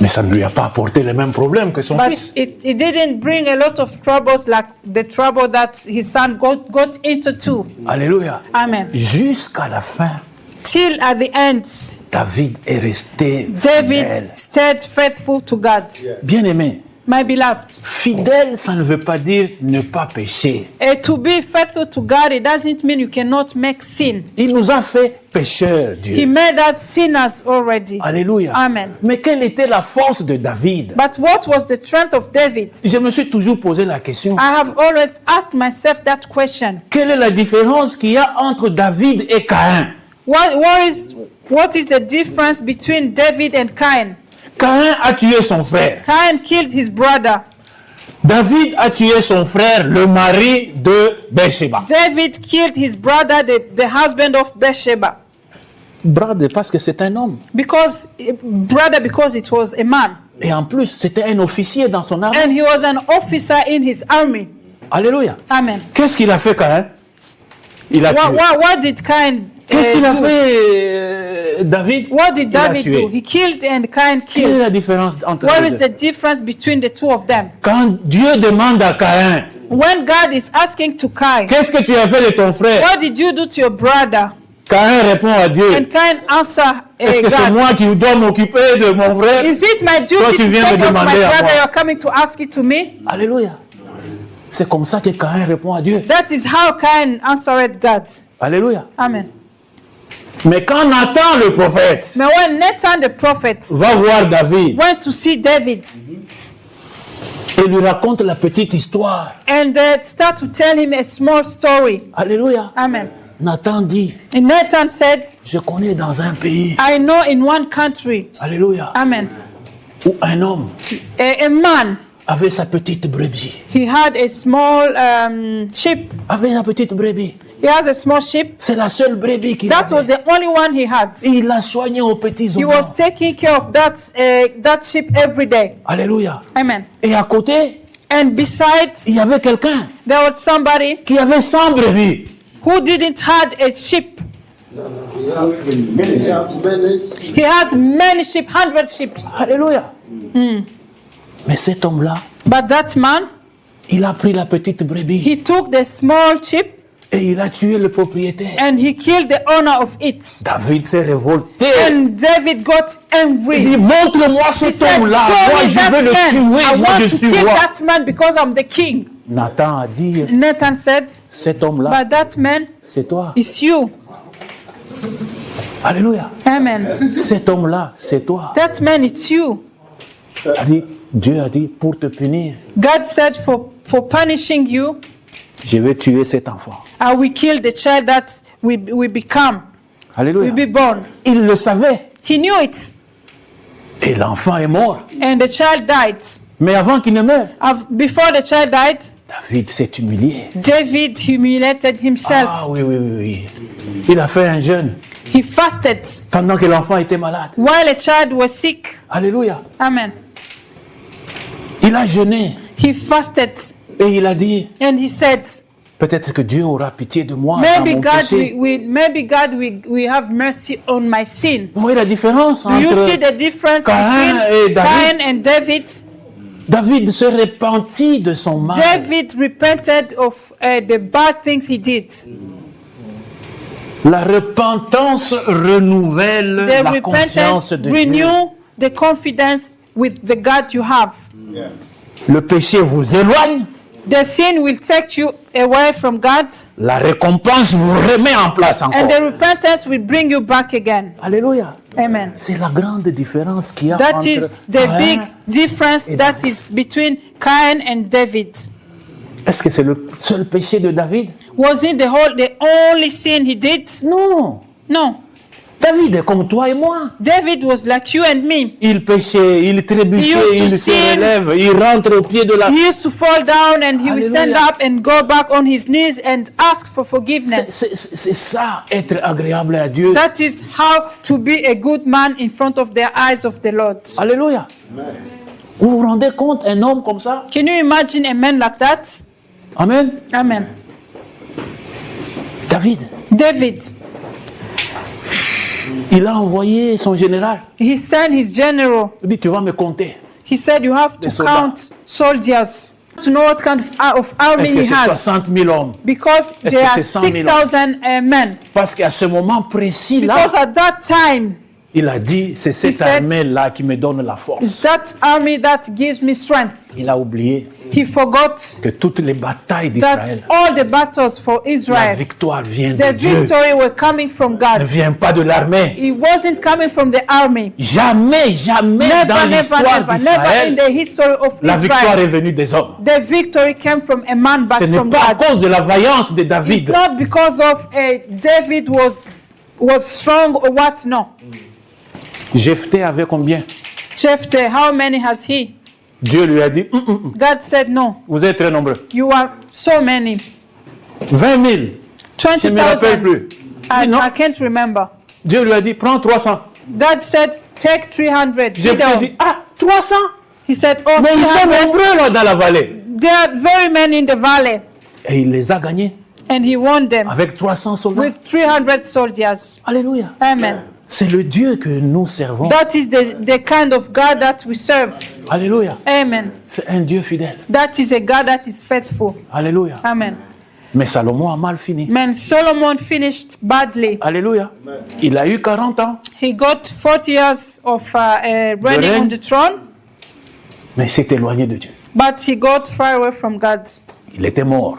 Mais ça ne lui a pas apporté les mêmes problèmes que son But fils. it didn't bring a lot of troubles like the trouble that his son got into too. Alléluia. Amen. Jusqu'à la fin, Till at the end, David est resté David fidèle. stayed faithful to God. Bien-aimé, My beloved, fidèle, ça ne veut pas dire ne pas pécher. to be faithful to God, it doesn't mean you cannot make sin. Il nous a fait pécheurs, He Dieu. made us sinners already. Alléluia. Amen. Mais quelle était la force de David? But what was the strength of David? Je me suis toujours posé la question. I have always asked myself that question. Quelle est la différence qu'il y a entre David et Caïn? What is the difference between David and Cain? Caïn a tué son frère. Cain killed his brother. David a tué son frère, le mari de Bathsheba. David killed his brother, the husband of Bathsheba. Brother, parce que c'est un homme. Because it was a man. Et en plus, c'était un officier dans son armée. And he was an officer in his army. Alléluia. Amen. Qu'est-ce qu'il a fait, Caïn? Il a tué. What did Cain Qu'est-ce qu'il a do? fait, David? What did Il a David tué. do? He killed and Cain Quelle est la killed. différence entre What les is deux? the difference between the two of them? Quand Dieu demande à Caïn, When God is asking to Cain, qu'est-ce que tu as fait de ton frère? what did you do to your brother? Caïn répond à Dieu, And Cain answer est-ce que c'est God. moi qui dois m'occuper de mon frère? Is it my Toi, duty tu to viens take me care of my demander à brother? moi. You're coming to ask it to me? Alléluia. C'est comme ça que Caïn répond à Dieu. That is how Cain answered God. Alléluia. Amen. Mais quand Nathan, le prophète, But when Nathan the prophet va voir David went to see David et lui raconte la petite histoire, and start to tell him a small story. Alléluia. Amen. Nathan dit, And Nathan said, je connais dans un pays, I know in one country, Alléluia, amen, où un homme a man, avait sa petite brebis. he had a small sheep. Avait sa petite brebis. He has a small sheep. C'est la seule brebis qu'il That was avait. the only one he had. Et il l'a soigné aux petits He oignons. was taking care of that sheep every day. Alléluia. Amen. Et à côté, And besides, il y avait quelqu'un there was somebody qui avait 100 brebis. who didn't have a sheep. He has many. He has many sheep, 100 sheep. Alléluia. Mais cet homme-là, But that man, il a pris la petite brebis he took the small sheep et il a tué le propriétaire. and he killed the owner of it. David s'est révolté. And David got Il dit, angry. montre-moi He cet said, homme-là. show Moi, me je veux that le man. tuer. I Moi, je want to suis kill roi. that man because I'm the king. Nathan a dit, Nathan said, cet homme-là, but that man c'est toi. is you. Alléluia. Amen. Cet homme-là, c'est toi. That man is you. Dieu a dit, pour te punir, God said for punishing you, Je vais tuer cet enfant. I will kill the child that we become, Alléluia. will be born. Il le savait. He knew it, Et l'enfant est mort. and the child died. Mais avant qu'il ne meure, Before the child died, David s'est humilié. David humiliated himself. Ah oui, oui, oui, oui. Il a fait un jeûne He fasted pendant que l'enfant était malade. while the child was sick. Alléluia. Amen. Il a jeûné He fasted, et il a dit, and he said, peut-être que Dieu aura pitié de moi dans maybe mon God péché. will have mercy on my sin. Vous voyez la différence Do you see entre the difference Cain between et David? Cain and David? David se repentit de son mal. David repented of the bad things he did. La repentance renouvelle The la confiance repentance de Dieu. renew the confidence with the God you have. Le péché vous éloigne, The sin will take you away from God, la récompense vous remet en place encore. and the repentance will bring you back again. Alléluia. Amen. C'est la grande différence qu'il y a That entre is the Cain. big difference that is between Cain and David. Est-ce que c'est le seul péché de David? Was it the only sin he did? Non. No. David est comme toi et moi. David was like you and me. Il péchait, il trébuchait, He used to il se sin. relève, il rentre au pied de la... He used to fall down and he would stand Hallelujah. up and go back on his knees and ask for forgiveness. C'est ça, être agréable à Dieu. That is how to be a good man in front of the eyes of the Lord. Alléluia. Vous vous rendez compte, un homme comme ça? Can you imagine a man like that? Amen. Amen. David, Il a envoyé son général. he sent his general. Il dit, tu vas me compter. He said, you have to Les soldats. count soldiers to know what kind of army Est-ce que he c'est has. 60 000 hommes? Because Est-ce there que are c'est 100 000 6,000 men. Parce qu'à ce moment précis là, Because at that time, il a dit, c'est cette said- armée-là qui me donne la it's force. that army that gives me strength. Il a oublié He forgot que toutes les batailles that d'Israël, all the battles for la Israel, victoire vient de the Dieu, victory were coming from ne God. vient pas de l'armée. It wasn't coming from the army. Jamais, jamais Never, dans never, l'histoire never, never in d'Israël, the history of la victoire Israel. est venue des hommes. The victory came from a man, but Ce n'est from pas à God. cause de la vaillance de It's David. not because of David was strong or what. No. Jephthé avait combien? Jephthah, how many has he? Dieu lui a dit, God said no. vous êtes très nombreux. You are so many. 20 000. Je ne me rappelle 20,000. plus. Non. I can't remember. Dieu lui a dit, prends 300. God said, take 300. Jephthé a dit, ah, 300? He said, oh, Mais ils sont 300. nombreux là dans la vallée. There are very many in the valley. Et il les a gagnés And he won them avec 300 soldats. with 300 soldiers. Alléluia. Amen. C'est le Dieu que nous servons. That is the kind of God that we serve. Alléluia. Amen. C'est un Dieu fidèle. That is a God that is faithful. Alléluia. Amen. Mais Salomon a mal fini. Man, Solomon finished badly. Alléluia. Il a eu 40 ans, He got 40 years of reigning règne. on the throne, mais il s'est éloigné de Dieu. but he got far away from God. Il était mort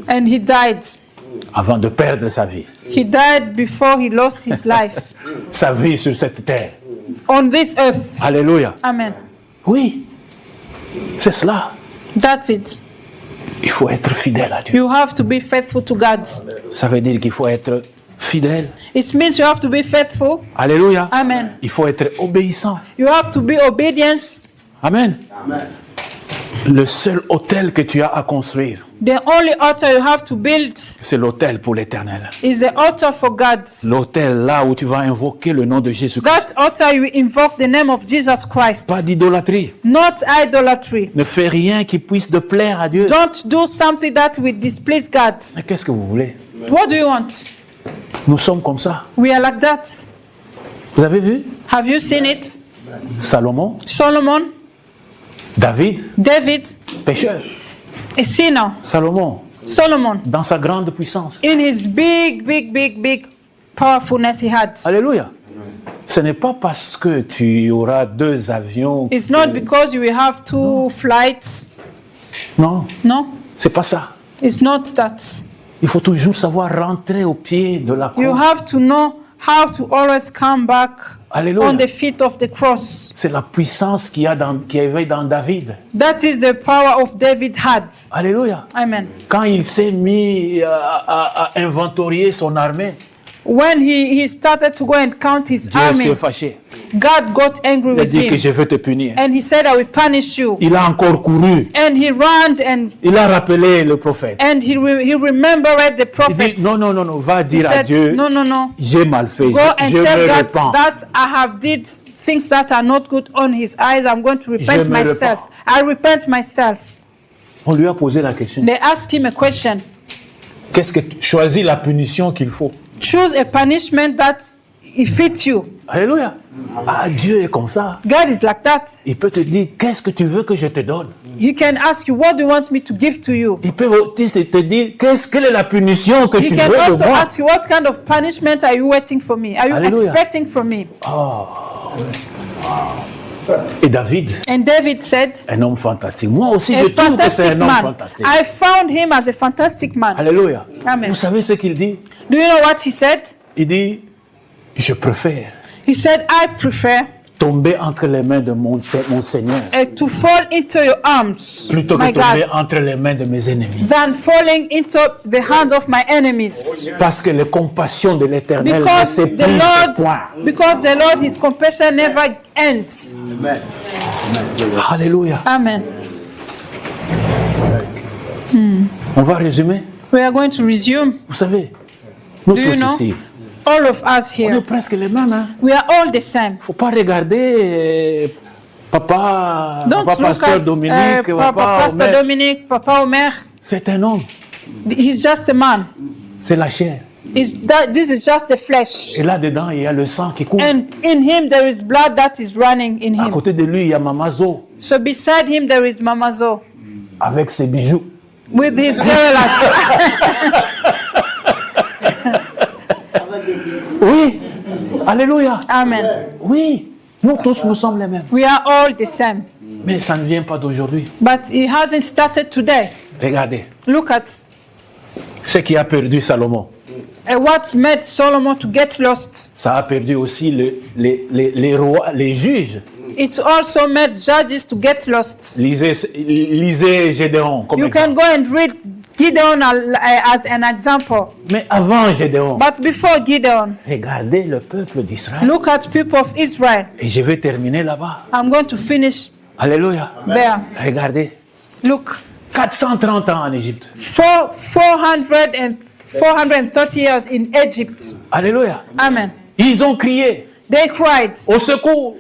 And he died. avant de perdre sa vie. He died before he lost his life Sa vie sur cette terre. on this earth. Alléluia. Amen. Oui, c'est cela. That's it. Il faut être fidèle à Dieu. You have to be faithful to God. Ça veut dire qu'il faut être fidèle. It means you have to be faithful. Alléluia. Amen. Il faut être obéissant. You have to be obedient. Amen. Le seul autel que tu as à construire, The only altar you have to build c'est l'autel pour l'éternel. is the altar for God. L'autel là où tu vas invoquer le nom de Jésus-Christ. That altar you invoke the name of Jesus Christ. Pas d'idolâtrie. Not idolatry. Ne fais rien qui puisse te plaire à Dieu. Don't do something that will displease God. Mais qu'est-ce que vous voulez? What do you want? Nous sommes comme ça. We are like that. Vous avez vu? Have you seen it? Salomon, Solomon, David, David, pécheur. a sinner. Salomon, Solomon, dans sa grande puissance. in his big powerfulness he had. Alléluia. Ce n'est pas parce que tu auras 2 avions. It's not because you will have 2 flights. Non, No, c'est pas ça. it's not that. Il faut toujours savoir rentrer au pied de la You croix. have to know how to always come back Alléluia. on the feet of the cross. C'est la puissance qu'il y avait dans David. That is the power of David had. Alléluia. Amen. Quand il s'est mis à inventorier son armée, When he started to go and count his Dieu army, s'est fâché. God got angry Il a with dit que him. je vais te punir. And he said, I will punish you. Il a encore couru. And he ran and Il a rappelé le prophète. he remembered the Il prophet. dit non, va He dire à said, Dieu, no. j'ai mal fait, Go and je tell me God repens. that I have did things that are not good on his eyes. I'm going to repent Je me myself. repens. I repent myself. On lui a posé la question. They asked him a question. Qu'est-ce que tu choisis la punition qu'il faut? Choose a punishment that fits you. Alléluia. Ah, Dieu est comme ça. God is like that. Il peut te dire, qu'est-ce que tu veux que je te donne? He can ask you, what do you want me to give to you? Il peut te dire, quelle est la punition que He tu can veux de also moi? ask you, what kind of punishment are you waiting for me? Are you Hallelujah. expecting from me? Et David, And David said, un homme fantastique. Moi aussi, a je trouve que c'est fantastic un homme man. fantastique. I found him as a fantastic man. Alléluia. Amen. Vous savez ce qu'il dit? Do you know what he said? Il dit, je préfère He said, I prefer tomber entre les mains de mon Seigneur to fall into your arms, plutôt que my tomber God, entre les mains de mes ennemis. than falling into the hands of my enemies. Parce que les compassions de l'Éternel ne s'épuisent point. Because the Lord, His compassion never ends. Amen. Alléluia. Amen. On va résumer. We are going to resume. Vous savez, nous Do you tous know? ici, All of us on est here, presque les mêmes. Hein? we are all the same. Faut pas regarder papa Don't look pasteur at Dominique, Papa Pastor Omer. Dominic, Papa Omer. C'est un homme, He's just a man. c'est la chair. This is just the flesh. Et là-dedans, il y a le sang qui coule. And in him there is blood that is running in À him. côté de lui, il y a Mama Zo So beside him there is Mama Zo avec ses bijoux. with his jewelers. Oui, alléluia. Amen. Oui, nous tous, nous sommes les mêmes. We are all the same. Mais ça ne vient pas d'aujourd'hui. But it hasn't started today. Regardez, Look at ce qui a perdu Salomon, what made Solomon to get lost. ça a perdu aussi les rois, les juges. It also made judges to get lost. Lisez Gédéon comme You exemple. can go and read Gideon as an example. Mais avant Gédéon, But before Gideon, regardez le peuple d'Israël. look at people of Israel. Et je vais terminer là-bas. I'm going to finish Alléluia. there. Regardez, Look, 430 ans en Égypte. 430 years in Egypt. Alléluia. Amen. Ils ont crié They cried, au secours.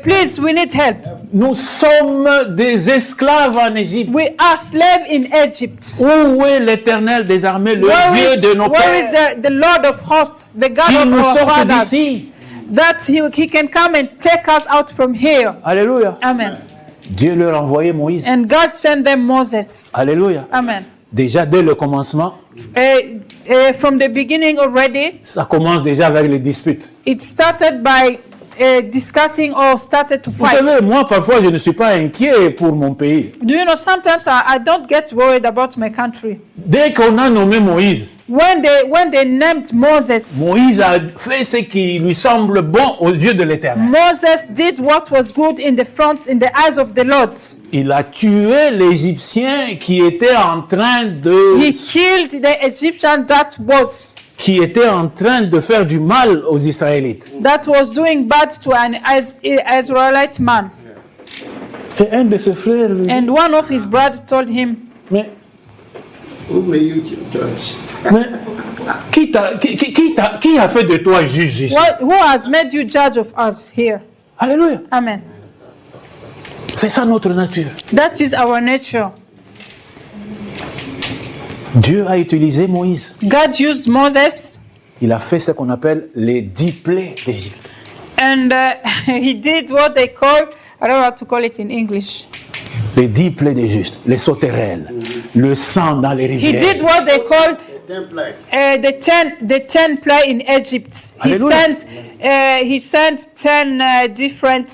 please, we need help. Nous sommes des esclaves en Égypte. We are slaves in Egypt. Où est l'Éternel des armées, le Dieu de nos where is pères? the Lord of hosts, the God Qu'il of nous our sorte fathers, d'ici. that he can come and take us out from here. Alléluia. Amen. Dieu leur a envoyé Moïse. And God sent them Moses. Alléluia. Amen. Déjà dès le commencement, From the beginning already, ça commence déjà avec les disputes. it started by discussing or started to Vous fight. savez, moi parfois je ne suis pas inquiet pour mon pays. Do you know, sometimes I don't get worried about my country. Dès qu'on a nommé Moïse, When they named Moses, Moïse a fait ce qui lui semble bon aux yeux de l'Éternel. Moses did what was good in the eyes of the Lord. Il a tué l'Égyptien qui était en train He killed the Egyptian that was faire du mal aux Israélites. doing bad to an Israelite man. Et un de ses frères lui dit, And one of his brothers told him, mais Who may you judge? qui a fait de toi juge ici? who has made you judge of us here? Alléluia. Amen. C'est ça notre nature. That is our nature. Dieu a utilisé Moïse. God used Moses, Il a fait ce qu'on appelle les 10 plaies d'Égypte. and he did what they call, I don't know how to call it in English. Les 10 plaies d'Égypte, les sauterelles, le sang dans les He rivières. did what they call The 10 plagues. the 10 plague in Egypt. Hallelujah. He sent 10 different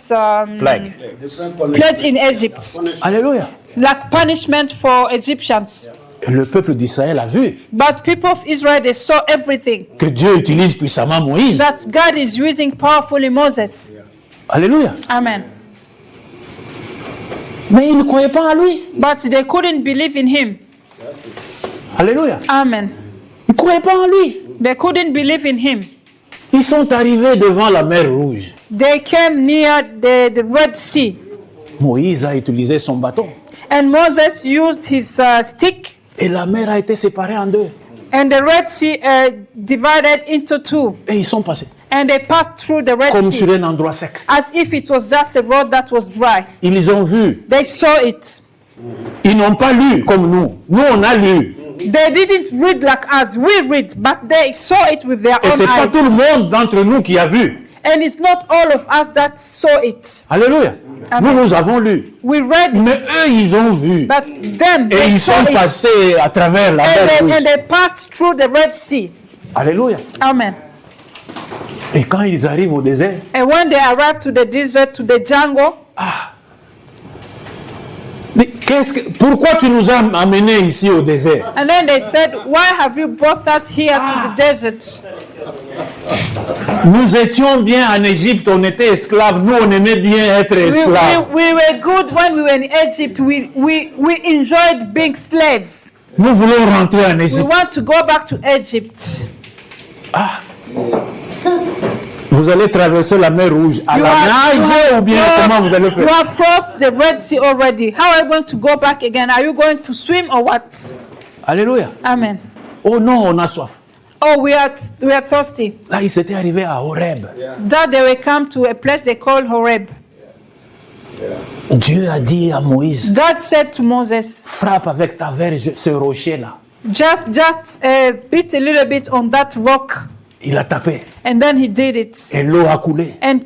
Plagues. Different plagues in Egypt, punishment. Alléluia. like punishment for Egyptians. Et le peuple d'Israël a vu But people of Israel, they saw everything. que Dieu utilise puissamment Moïse. That God is using powerfully Moses. Alléluia. Amen. Mais ils ne croyaient pas en lui. But they couldn't believe in him. Alléluia. Amen. Ils ne croyaient pas en lui. They couldn't believe in him. Ils sont arrivés devant la mer Rouge. They came near the Red Sea. Moïse a utilisé son bâton. And Moses used his stick. Et la mer a été séparée en deux. And the Red Sea divided into two. Et ils sont passés. And they passed through the Red Comme Sea. sur un endroit sec. As if it was just a road that was dry. Ils ont vu. They saw it. Ils n'ont pas lu comme nous. Nous, on a lu. They didn't read like us. We read, but they saw it with their Et own ce n'est pas eyes. tout le monde d'entre nous qui a vu. And it's not all of us that saw it. Alléluia. Amen. Nous avons lu. We read Mais it, eux, ils ont vu. but them, Et they ils saw sont it. passés à travers la mer And Rouge. they passed through the Red Sea. Alléluia. Amen. Et quand ils arrivent au désert, And when they arrived to the desert, to the jungle, mais pourquoi tu nous as amenés ici au désert? and then they said, why have you brought us here to the desert? Nous étions bien en Égypte, on était esclaves. Nous, on aimait bien être esclaves. We were good when we were in Egypt. We enjoyed being slaves. Nous voulons rentrer en We Égypte. want to go back to Egypt. Vous allez traverser la mer Rouge à la nage ou bien comment vous allez you faire? have crossed the Red Sea already. How are you going to go back again? Are you going to swim or what? Alléluia. Amen. Oh non, on a soif. Oh, we are thirsty. Là, ils étaient arrivés à Horeb. That they will come to a place they call Horeb. Dieu a dit à Moïse, God said to Moses, frappe avec ta verge ce rocher-là. just beat a little bit on that rock. Il a tapé And then he did it. et l'eau a coulé. And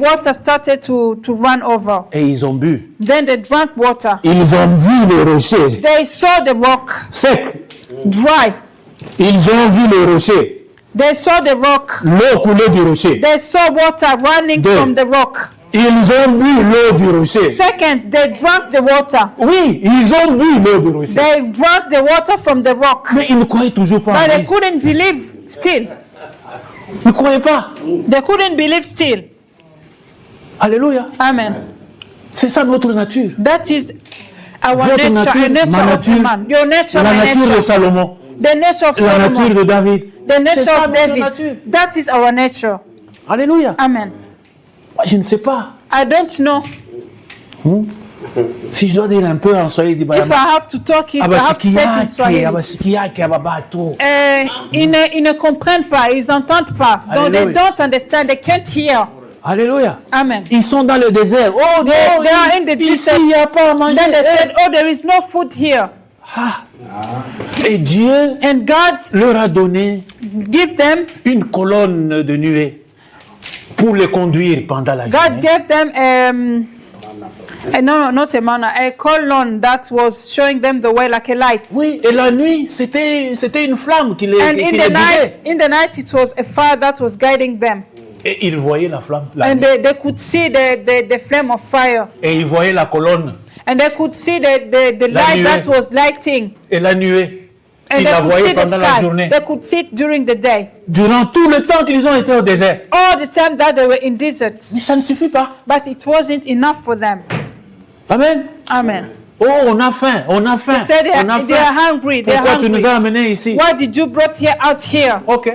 water started to run over. Et ils ont bu. Then they drank water. Ils ont vu le rocher They saw the rock sec. dry. Ils ont vu le rocher, They saw the rock. l'eau coulée du rocher. They saw water running Deux. from the rock. Ils ont bu l'eau du rocher. Second, they drank the water. Oui, ils ont bu l'eau du rocher. They drank the water from the rock. Mais ils ne croyaient toujours pas en But they Moïse. couldn't believe still. Ils ne croyaient pas. They couldn't believe still. Alléluia. Amen. C'est ça notre nature. That is our Votre nature, a nature, nature ma of nature, man. Your nature, la my nature de nature. Salomon, The nature of la nature Solomon. de David. The C'est nature ça of notre David. nature. That is our nature. Alléluia. Amen. Moi, je ne sais pas. I don't know. Si je dois dire un peu en Swahili, If I have to talk it, I have to say it in Swahili. Ils ne comprennent pas, ils n'entendent pas. Donc, they Alléluia. don't understand, they can't hear. Alléluia. Amen. Ils sont dans le désert. Oh They non, are in the ici, desert. il n'y a pas à manger. Then they said, oh, there is no food here. Et Dieu And God leur a donné give them, une colonne de nuée pour les conduire pendant la God journée. gave them, no, not a manna, a column that was showing them the way like a light. Oui, et la nuit, c'était une flamme qui les, And qui in les the guidait. night, it was a fire that was guiding them. Et ils voyaient la flamme, la And nuit. they could see the flame of fire. Et ils voyaient la colonne And they could see the La light nuée. that was lighting. et la nuée. And Ils they la could voyaient see the pendant la sky. journée. They could see it during the day. Durant tout le temps qu'ils ont été au désert. All the time that they were in desert. Mais ça ne suffit pas. But it wasn't enough for them. Amen. Amen. Oh, on a faim, on a faim, They said on a they are faim. hungry. They are Pourquoi tu nous hungry. as amenés ici? Why did you brought us here? Ok.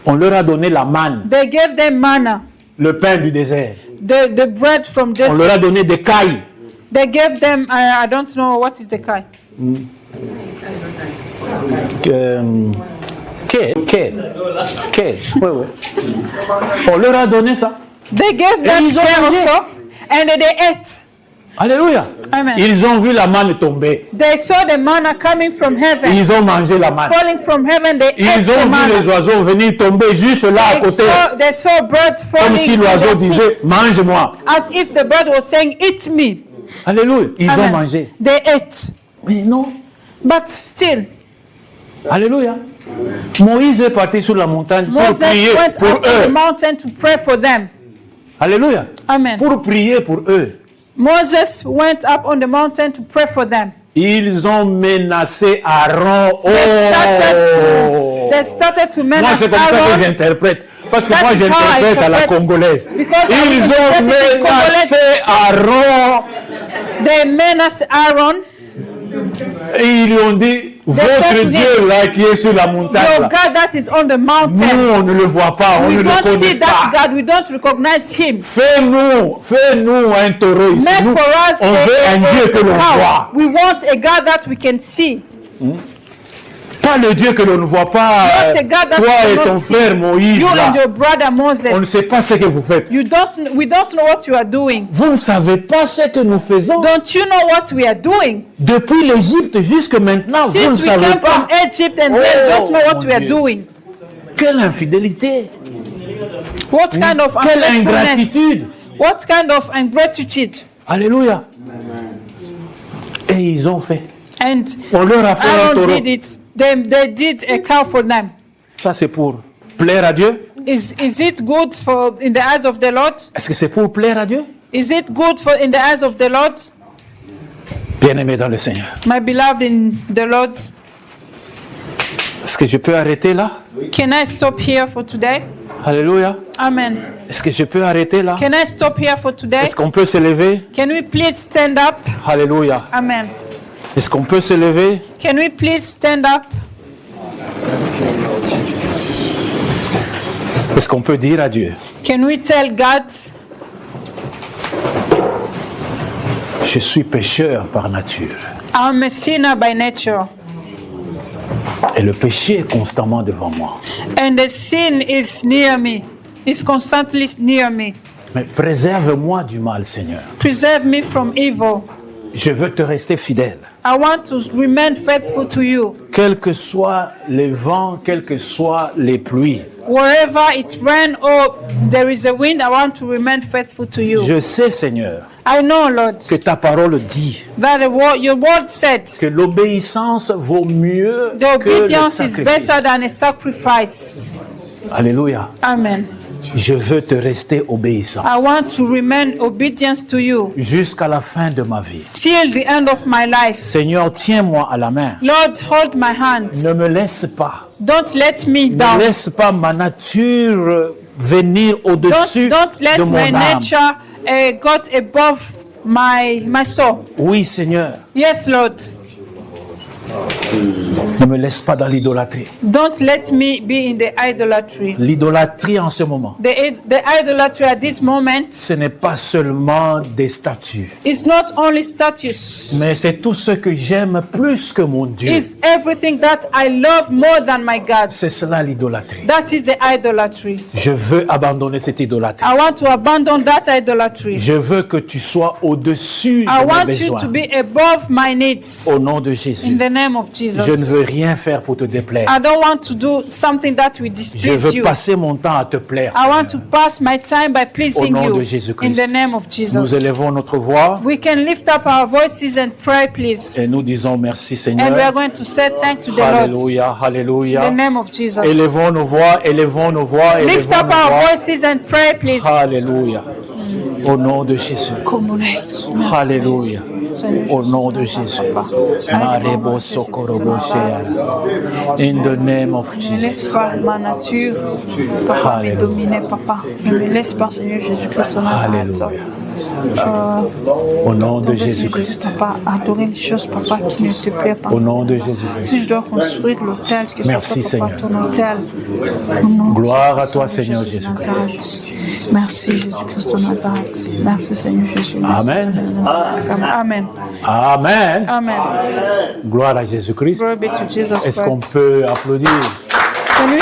On leur a donné la manne, They gave them manna, le pain du désert. the bread from On leur a desert. donné des cailles. They gave them, I don't know, what is the kai? Quel. Oui, oui. On leur a donné ça. They gave Et them ils ont care mangé. also, and they ate. Alléluia. Amen. Ils ont vu la manne tomber. They saw the manna coming from heaven, Ils ont mangé la manne. falling from heaven. They Ils ate the ont vu les manna. oiseaux venir tomber juste là à côté. They saw birds Comme falling si on l'oiseau their disait, feet, mange-moi. as if the bird was saying, "Eat me." Alléluia. Ils ont Amen. mangé. They ate, Mais non. but still, Alléluia. Moïse est parti sur la montagne pour Moses prier went pour up on the eux. mountain to pray for them. Alléluia. Amen. Pour prier pour eux. Moses went up on the mountain to pray for them. Ils ont menacé Aaron. Oh! They started to Moi, menace c'est comme ça que Aaron. j'interprète. Parce que That moi, is how I j'interprète à la interpret. congolaise. Because Ils ont menacé Aaron. They menaced Aaron. Et ils lui ont dit, votre said to Dieu là qui est sur la montagne, Your là, God that is on the mountain. nous on ne le voit pas, on We ne le don't connaît see pas. that God. We don't recognize him. Fais-nous un taureau ici. Make Nous, for us on veut un Dieu que l'on cow. voit. We want a God that we can see. Pas le Dieu que l'on ne voit pas. Not a God that Toi we et cannot ton see. frère Moïse, You là, and your brother Moses. on ne sait pas ce que vous faites. We don't know what you are doing. Vous ne savez pas ce que nous faisons. Don't you know what we are doing? Depuis l'Égypte jusque maintenant, vous ne Since we savez came from pas. Egypt and Oh, then don't know what mon we are Dieu. doing. Quelle infidélité. What kind of Quelle unfaithfulness? ingratitude. What kind of ingratitude? Alléluia. Et ils ont fait. And On leur a fait un Aaron taureau. did it. They did a cow for them. Ça, c'est pour plaire à Dieu. Is it good for in the eyes of the Lord? Est-ce que c'est pour plaire à Dieu? Is it good for in the eyes of the Lord? Bien-aimé dans le Seigneur. My beloved in the Lord, Est-ce que je peux arrêter là? can I stop here for today? Alléluia. Amen. Est-ce que je peux arrêter là? Can I stop here for today? Est-ce qu'on peut se lever? Can we please stand up? Alléluia. Amen. Est-ce qu'on peut se lever? Can we please stand up? Est-ce qu'on peut dire à Dieu? Can we tell God, Je suis pécheur par nature. I'm a sinner by nature, Et le péché est constamment devant moi. and the sin is near me, is constantly near me. Mais préserve-moi du mal, Seigneur. Preserve me from evil. Je veux te rester fidèle. I want to remain faithful to you. Quels que soient les vents, quelles que soient les pluies. Wherever it rains or there is a wind, I want to remain faithful to you. Je sais, Seigneur, I know, Lord, que ta parole dit that your word said que l'obéissance vaut mieux the que le obedience is better sacrifice. than a sacrifice. Alléluia. Amen. Je veux te rester obéissant I want to remain obedient to you jusqu'à la fin de ma vie. till the end of my life. Seigneur, tiens-moi à la main. Lord, hold my hand. Ne me laisse pas. Don't let me Ne down. laisse pas ma nature venir au-dessus Don't let de mon my âme. nature got above my soul. Oui, Seigneur. Yes, Lord. Ne me laisse pas dans l'idolâtrie. Don't let me be in the idolatry. L'idolâtrie en ce moment, The idolatry at this moment ce n'est pas seulement des statues, is not only status. mais c'est tout ce que j'aime plus que mon Dieu. It's everything that I love more than my God. C'est cela l'idolâtrie. That is the idolatry. Je veux abandonner cette idolâtrie. I want to abandon that idolatry. Je veux que tu sois au-dessus I de mes want you to besoins. be above my needs. Au nom de In Jésus. the name of Je ne Jesus. veux rien faire pour te déplaire. I don't want to do something that will Je displease veux you. passer mon temps à te plaire. I want to pass my time by pleasing Au nom you. de Jésus-Christ. In the name of Nous Jesus. élevons notre voix We can lift up our voices and pray, please. et nous disons merci And we are Seigneur. going to say thank to the Lord. Alléluia, In alléluia. the name of Jesus. Élevons nos voix, élevons nos voix, Lift élevons up nos our voix. voices and pray, please. Alléluia. Au nom de Jésus. Alléluia. Au nom de Jésus. Marebo sokorobo sheara. In the name of Ne Jesus. laisse pas ma nature, papa, me dominer, papa. Ne me laisse pas, Seigneur Jésus-Christ, ton Alléluia. Au nom de Jésus-Christ. Papa, adorer les choses, papa, qui ne te plaît pas. Au nom de Jésus-Christ. Si je dois construire l'autel, que ce Merci, soit, papa, Seigneur. ton autel. Au nom de Gloire à toi, Seigneur Jésus de Jésus-Christ. Nazareth. Merci, Jésus-Christ de Nazareth. Merci, Seigneur Jésus. Merci, Amen. Amen. Amen. Amen. Gloire à Jésus-Christ. Glory be to Jesus Est-ce qu'on Christ. peut applaudir? Can we